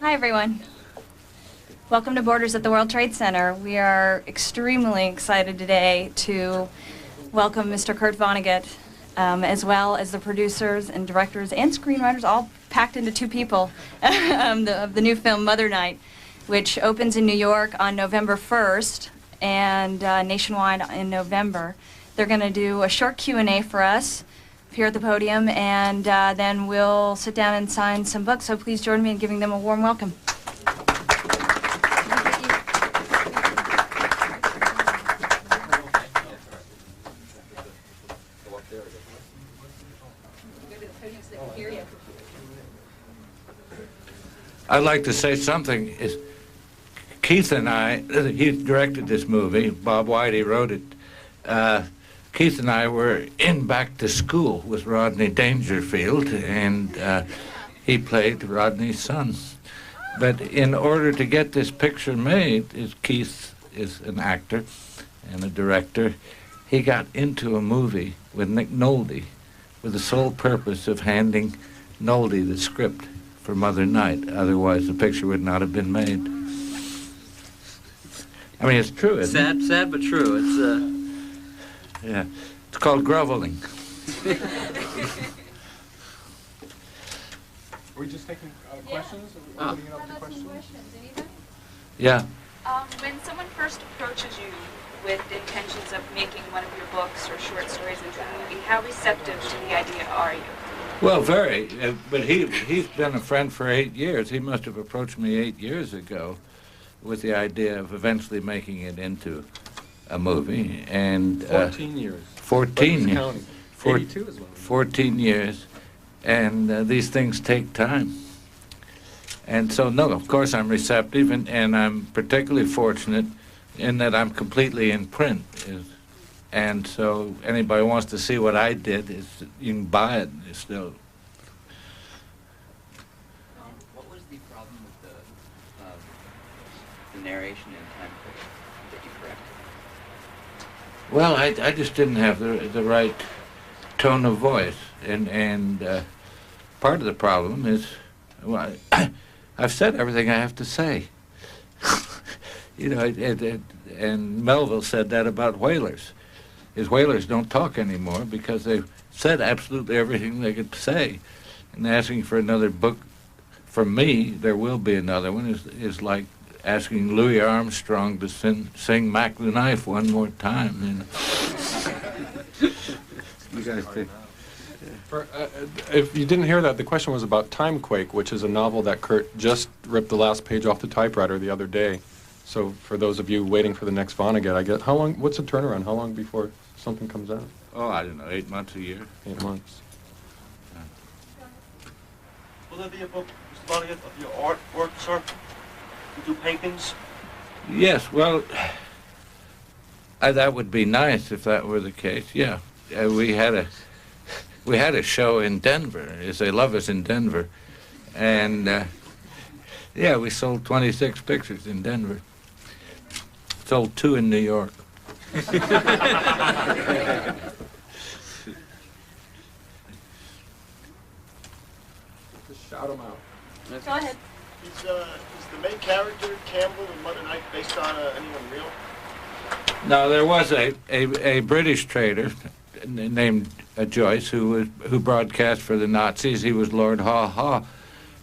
Hi, everyone. Welcome to Borders at the World Trade Center. We are extremely excited today to welcome Mr. Kurt Vonnegut, as well as the producers and directors and screenwriters, all packed into two people, of the new film Mother Night, which opens in New York on November 1st and nationwide in November. They're going to do a short Q&A for us here at the podium, and then we'll sit down and sign some books. So please join me in giving them a warm welcome. I'd like to say something. Is Keith and I, he directed this movie, Bob Whitey wrote it. Keith and I were in Back to School with Rodney Dangerfield, and he played Rodney's son. But in order to get this picture made, Keith is an actor and a director. He got into a movie with Nick Nolte with the sole purpose of handing Nolte the script for Mother Night. Otherwise, the picture would not have been made. I mean, it's true, isn't it? Sad but true. It's Yeah, it's called groveling. Are we just taking questions? Or opening it up to questions? Yeah. When someone first approaches you with intentions of making one of your books or short stories into a movie, how receptive to the idea are you? Well, very. But he's been a friend for 8 years. He must have approached me 8 years ago with the idea of eventually making it into a movie. And 14 years. 14 years. Counting. 82 is one. 14 years. And these things take time. And so, no, of course I'm receptive, and I'm particularly fortunate in that I'm completely in print. And so anybody wants to see what I did, you can buy it still. what was the problem with the narration in Time that you corrected? Well, I just didn't have the right tone of voice, and part of the problem is, well, I've said everything I have to say. You know, and Melville said that about whalers. His whalers don't talk anymore because they've said absolutely everything they could say. And asking for another book from me, there will be another one, is like asking Louis Armstrong to sing Mac the Knife one more time. You know? You guys think? If you didn't hear that, the question was about Timequake, which is a novel that Kurt just ripped the last page off the typewriter the other day. So for those of you waiting for the next Vonnegut, I guess, what's the turnaround? How long before something comes out? Oh, I don't know, 8 months a year. 8 months. Will there be a book, Mr. Vonnegut, of your artwork, sir? You do paintings? Yes, well, that would be nice if that were the case. Yeah, we had a show in Denver. They love us in Denver, and yeah, we sold 26 pictures in Denver. Sold 2 in New York. Just shout them out. Go ahead. Is the main character, Campbell, in Mother Night based on anyone real? Now, there was a British trader named Joyce who broadcast for the Nazis. He was Lord Haw Haw,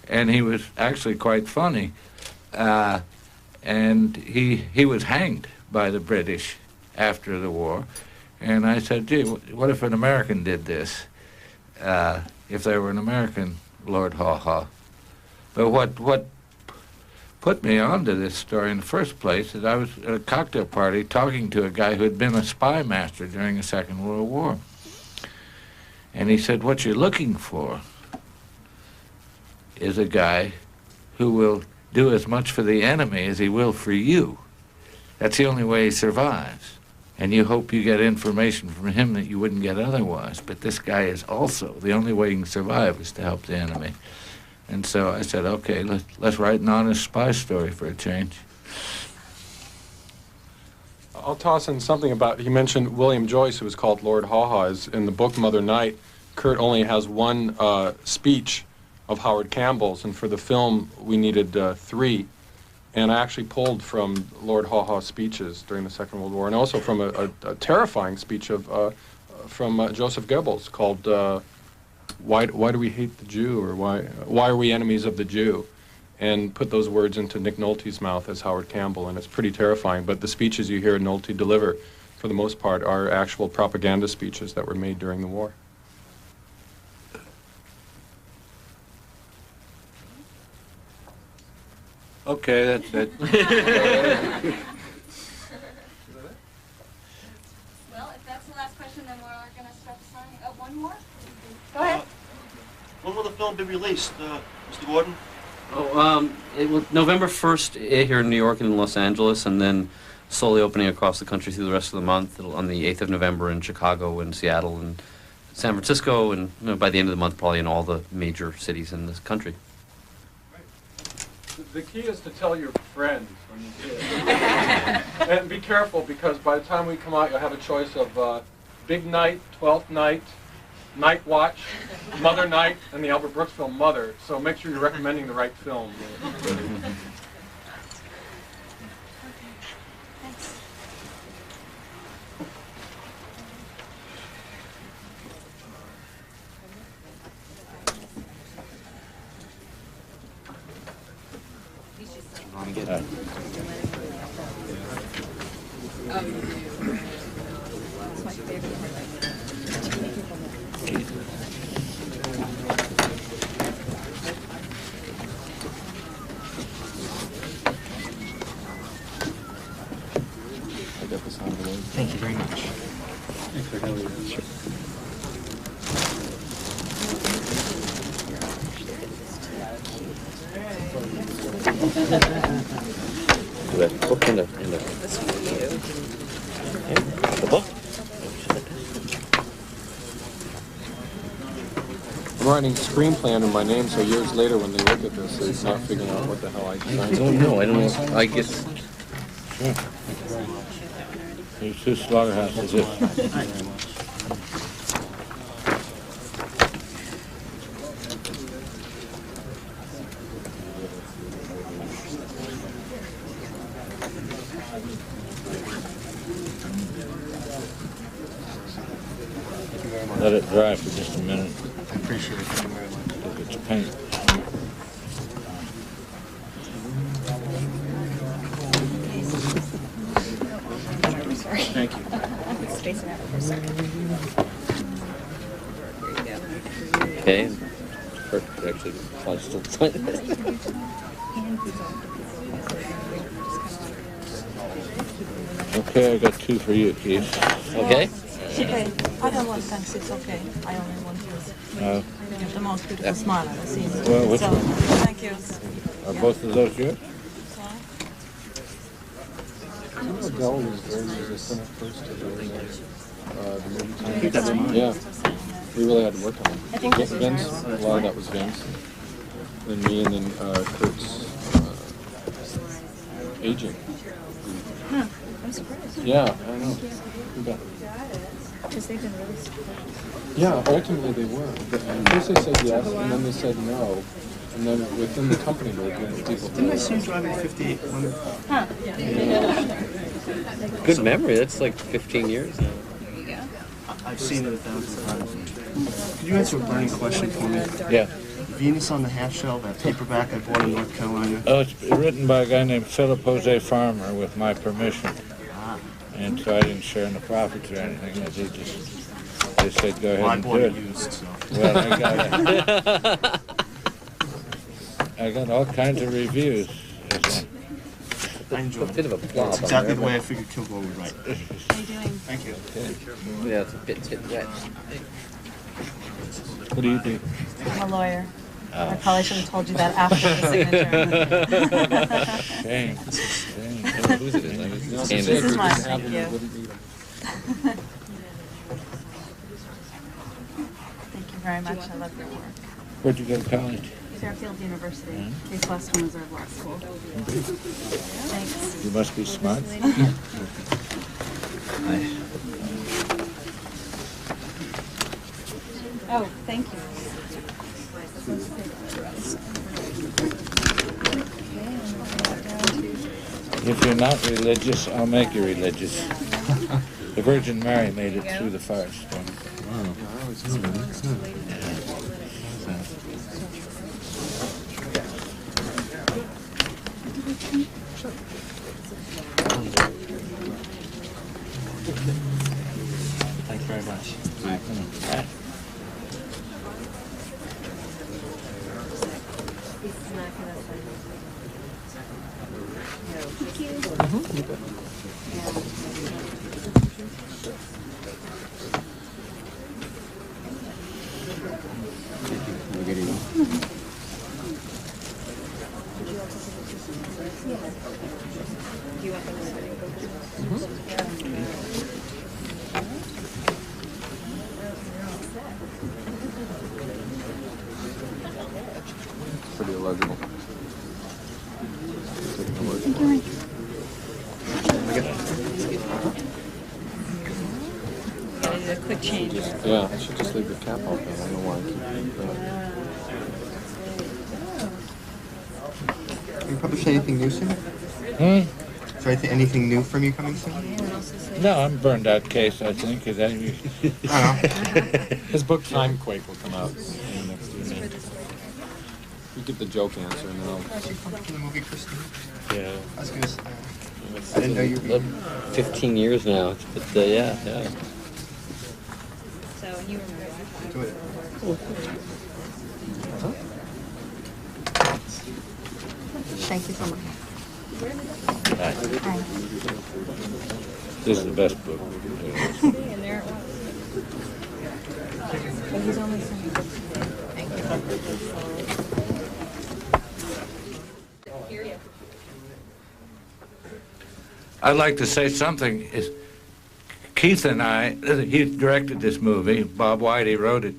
and he was actually quite funny. And he was hanged by the British after the war. And I said, gee, what if an American did this? If there were an American Lord Haw Haw. But what put me onto this story in the first place is I was at a cocktail party talking to a guy who had been a spy master during the Second World War. And he said, what you're looking for is a guy who will do as much for the enemy as he will for you. That's the only way he survives. And you hope you get information from him that you wouldn't get otherwise. But this guy is also, the only way he can survive is to help the enemy. And so I said, okay, let's write an honest spy story for a change. I'll toss in something about, he mentioned William Joyce, who was called Lord Haw Haw. In the book Mother Night, Kurt only has one speech of Howard Campbell's, and for the film we needed 3. And I actually pulled from Lord Haw Haw's speeches during the Second World War, and also from a terrifying speech from Joseph Goebbels called why do we hate the Jew, or why are we enemies of the Jew? And put those words into Nick Nolte's mouth as Howard Campbell, and it's pretty terrifying. But the speeches you hear Nolte deliver, for the most part, are actual propaganda speeches that were made during the war. Okay, that's it. Well, if that's the last question, then we're going to start signing. Oh, one more? Go ahead. When will the film be released, Mr. Gordon? Oh, it will November 1st here in New York and in Los Angeles, and then slowly opening across the country through the rest of the month. It'll on the 8th of November in Chicago and Seattle and San Francisco, and by the end of the month probably in all the major cities in this country. The key is to tell your friends when you see it. And be careful, because by the time we come out, you'll have a choice of Big Night, 12th Night, Night Watch, Mother Night, and the Albert Brooks film Mother. So make sure you're recommending the right film. Thank you very much. Thanks for having me. Sure. The book in the the book. I'm writing a screenplay under my name, so years later when they look at this, they're not figuring out what the hell I designed. I don't know. I guess. Sure. There's 2 slaughterhouses. Let it dry for just a minute. I appreciate it. Thank you very much. Look, it's paint. Sorry. Thank you. I'm spacing out for a second. Okay. Kurt actually probably still sign it. Okay, I got 2 for you, Keith. Okay. Okay, I don't want thanks, it's okay. I only want you. Uh, You have the most beautiful smile I've seen. Well, which so, one? thank you. Are both of those yours? Adele was very resistant at first to doing the movie time. I think that's mine. Yeah, we really had to work on it. I think this is Vince, yours. a lot of that was Vince, and me, and then Kurt's aging. Huh. I'm surprised. Yeah, I know. You bet. Because they've been really supportive. Yeah, ultimately they were. At first they said yes, and then they said no. And then within the company they were giving people Didn't I see him driving 58? Huh. Good memory. That's like 15 years now. There you go. I've seen it 1,000 times. Could you answer a burning question for me? Yeah. Venus on the Half Shell, that paperback I bought in North Carolina. Oh, it's written by a guy named Philip Jose Farmer with my permission. And so I didn't share in the profits or anything. They said go ahead Well, I and bought do it it. used, so. Well, I got all kinds of reviews. I enjoy A bit it. of a plop. It's exactly the way I figured Kilgore would write. How you doing? Thank you. Yeah, it's a bit wet. What do you do? I'm a lawyer. I probably should have told you that after the signature. Shame. Shame. Whose it is? You know, It's since This Andy. is mine, didn't have thank them, you. you wouldn't need them. Thank you very much. I love your work. Where'd you go to college? Fairfield University, Case Western Reserve Law School. Thanks. You must be smart. Oh, thank you. If you're not religious, I'll make you religious. The Virgin Mary made it through the firestorm. Thank you very much. Pretty illegible. A quick change. Yeah, I should just leave the cap open. I don't know why I keep Are you publishing anything new soon? Is there anything new from you coming soon? No, I'm burned out case, I think. Is that His book Timequake will come out in the next few minutes. You give the joke answer and then I'll... From the movie Christine? Yeah. I was gonna say, I didn't know you were... 15 years now. But yeah. So you Do it. Thank you so much. This is the best book. And there it was. But he's only sending books today. Thank you. I'd like to say something. Is Keith and I, he directed this movie, Bob Whitey wrote it.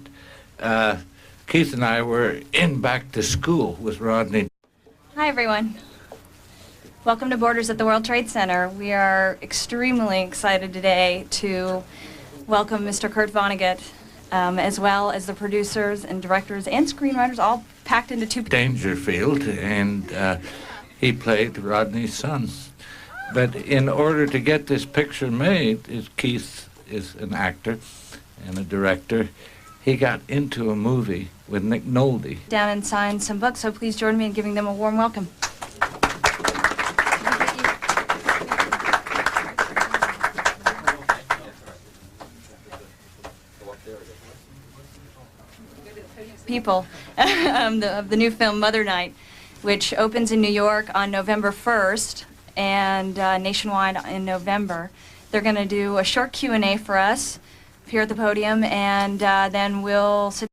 Keith and I were in Back to School with Rodney. Hi, everyone. Welcome to Borders at the World Trade Center. We are extremely excited today to welcome Mr. Kurt Vonnegut, as well as the producers and directors and screenwriters, all packed into two... Dangerfield, and he played Rodney's son. But in order to get this picture made, Keith is an actor and a director. He got into a movie with Nick Nolte. Down and signed some books, so please join me in giving them a warm welcome. People of the new film Mother Night, which opens in New York on November 1st and nationwide in November. They're going to do a short Q&A for us here at the podium, and then we'll sit